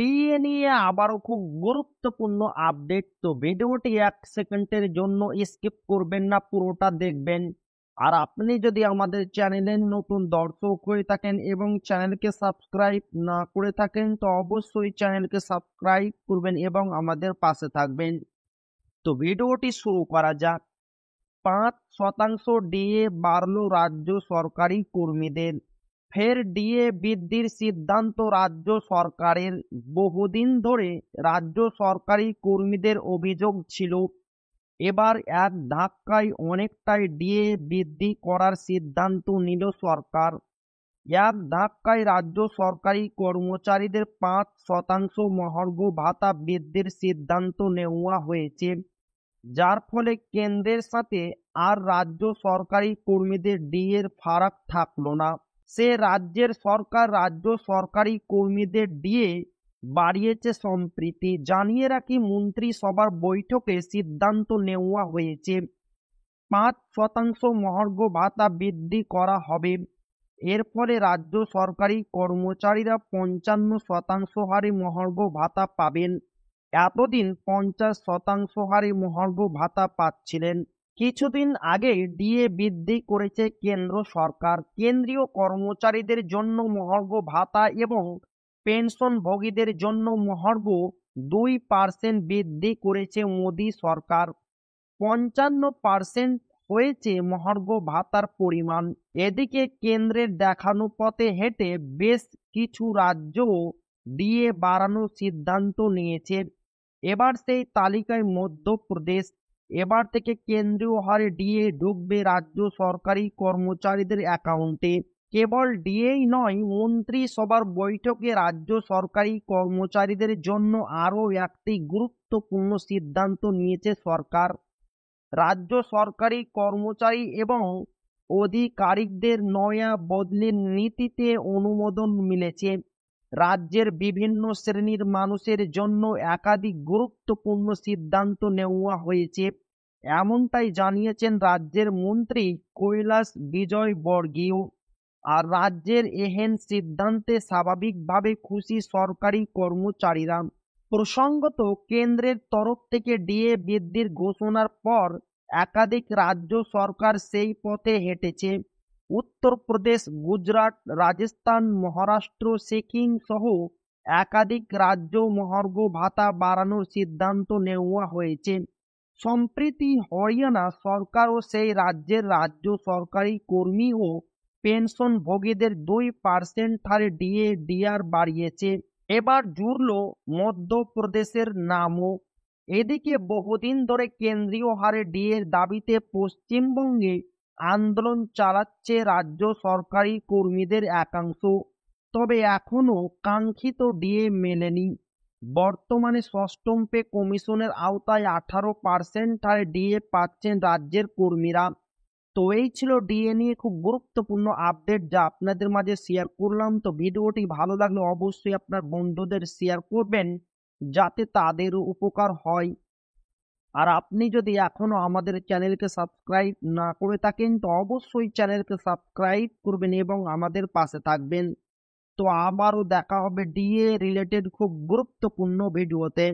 DA নিয়ে আবারও খুব গুরুত্বপূর্ণ আপডেট। তো ভিডিওটি 1 সেকেন্ডের জন্য স্কিপ করবেন না, পুরোটা দেখবেন। আর আপনি যদি আমাদের চ্যানেলের নতুন দর্শক হয়ে থাকেন এবং চ্যানেলকে সাবস্ক্রাইব না করে থাকেন, তো অবশ্যই চ্যানেলকে সাবস্ক্রাইব করবেন এবং আমাদের পাশে থাকবেন। তো ভিডিওটি শুরু করা যাক। ৫% ডিএ বাড়ল রাজ্য সরকারি কর্মীদের। ফের ডিএ বৃদ্ধির সিদ্ধান্ত রাজ্য সরকারের। বহুদিন ধরে রাজ্য সরকারি কর্মীদের অভিযোগ ছিল, এবার এক ধাক্কায় অনেকটাই ডিএ বৃদ্ধি করার সিদ্ধান্ত নিল সরকার। এক ধাক্কায় রাজ্য সরকারি কর্মচারীদের ৫% মহার্ঘ ভাতা বৃদ্ধির সিদ্ধান্ত নেওয়া হয়েছে, যার ফলে কেন্দ্রের সাথে আর রাজ্য সরকারি কর্মীদের ডিএর ফারাক থাকলো না। সে রাজ্যের সরকার রাজ্য সরকারি কর্মীদের ডিএ বাড়িয়েছে সম্প্রতি। জানিয়ে রাখি, মন্ত্রিসভার বৈঠকে সিদ্ধান্ত নেওয়া হয়েছে ৫% মহার্ঘ ভাতা বৃদ্ধি করা হবে। এর ফলে রাজ্য সরকারি কর্মচারীরা ৫৫% হারে মহার্ঘ ভাতা পাবেন। এতদিন ৫০% হারে মহার্ঘ ভাতা পাচ্ছিলেন। কিছুদিন আগে ডিএ বৃদ্ধি করেছে কেন্দ্র সরকার। কেন্দ্রীয় কর্মচারীদের জন্য মহার্ঘ ভাতা এবং পেনশনভোগীদের জন্য মহার্ঘ ২% বৃদ্ধি করেছে মোদী সরকার। ৫৫% হয়েছে মহার্ঘ ভাতার পরিমাণ। এদিকে কেন্দ্রের দেখানো পথে হেঁটে বেশ কিছু রাজ্যও ডিএ বাড়ানোর সিদ্ধান্ত নিয়েছে। এবার সেই তালিকায় মধ্যপ্রদেশ। এবার থেকে কেন্দ্রীয় হারে ডিএ ঢুকবে রাজ্য সরকারি কর্মচারীদের অ্যাকাউন্টে। কেবল ডিএই নয়, মন্ত্রিসভার বৈঠকে রাজ্য সরকারি কর্মচারীদের জন্য আরও একটি গুরুত্বপূর্ণ সিদ্ধান্ত নিয়েছে সরকার। রাজ্য সরকারি কর্মচারী এবং আধিকারিকদের নয়া বদলির নীতিতে অনুমোদন মিলেছে। রাজ্যের বিভিন্ন শ্রেণীর মানুষের জন্য একাধিক গুরুত্বপূর্ণ সিদ্ধান্ত নেওয়া হয়েছে, এমনটাই জানিয়েছেন রাজ্যের মন্ত্রী কৈলাস বিজয়বর্গীয়। আর রাজ্যের এহেন সিদ্ধান্তে স্বাভাবিকভাবে খুশি সরকারি কর্মচারীরা। প্রসঙ্গত, কেন্দ্রের তরফ থেকে ডিএ বৃদ্ধির ঘোষণার পর একাধিক রাজ্য সরকার সেই পথে হেঁটেছে। উত্তরপ্রদেশ, গুজরাট, রাজস্থান, মহারাষ্ট্র, সিকিম সহ একাধিক রাজ্য মহার্ঘ ভাতা বাড়ানোর সিদ্ধান্ত নেওয়া হয়েছে। সম্প্রতি হরিয়ানা সরকারও সেই রাজ্যের রাজ্য সরকারি কর্মী ও পেনশনভোগীদের ২% হারে ডিআর বাড়িয়েছে। এবার জুড়ল মধ্যপ্রদেশের নামও। এদিকে বহুদিন ধরে কেন্দ্রীয় হারে ডিএর দাবিতে পশ্চিমবঙ্গে আন্দোলন চালাচ্ছে রাজ্য সরকারি কর্মীদের একাংশ। তবে এখনও কাঙ্ক্ষিত ডিএ মেলেনি। বর্তমানে ষষ্ঠম পে কমিশনের আওতায় 18% হারে ডিএ পাচ্ছেন রাজ্যের কর্মীরা। তো এই ছিল ডিএ নিয়ে খুব গুরুত্বপূর্ণ আপডেট, যা আপনাদের মাঝে শেয়ার করলাম। তো ভিডিওটি ভালো লাগলে অবশ্যই আপনার বন্ধুদের শেয়ার করবেন, যাতে তাদেরও উপকার হয়। আর আপনি যদি এখনো আমাদের চ্যানেলকে সাবস্ক্রাইব না করে থাকেন, তো অবশ্যই চ্যানেলকে সাবস্ক্রাইব করবেন এবং আমাদের পাশে থাকবেন। তো আবারও দেখা হবে ডিএ রিলেটেড খুব গুরুত্বপূর্ণ ভিডিওতে।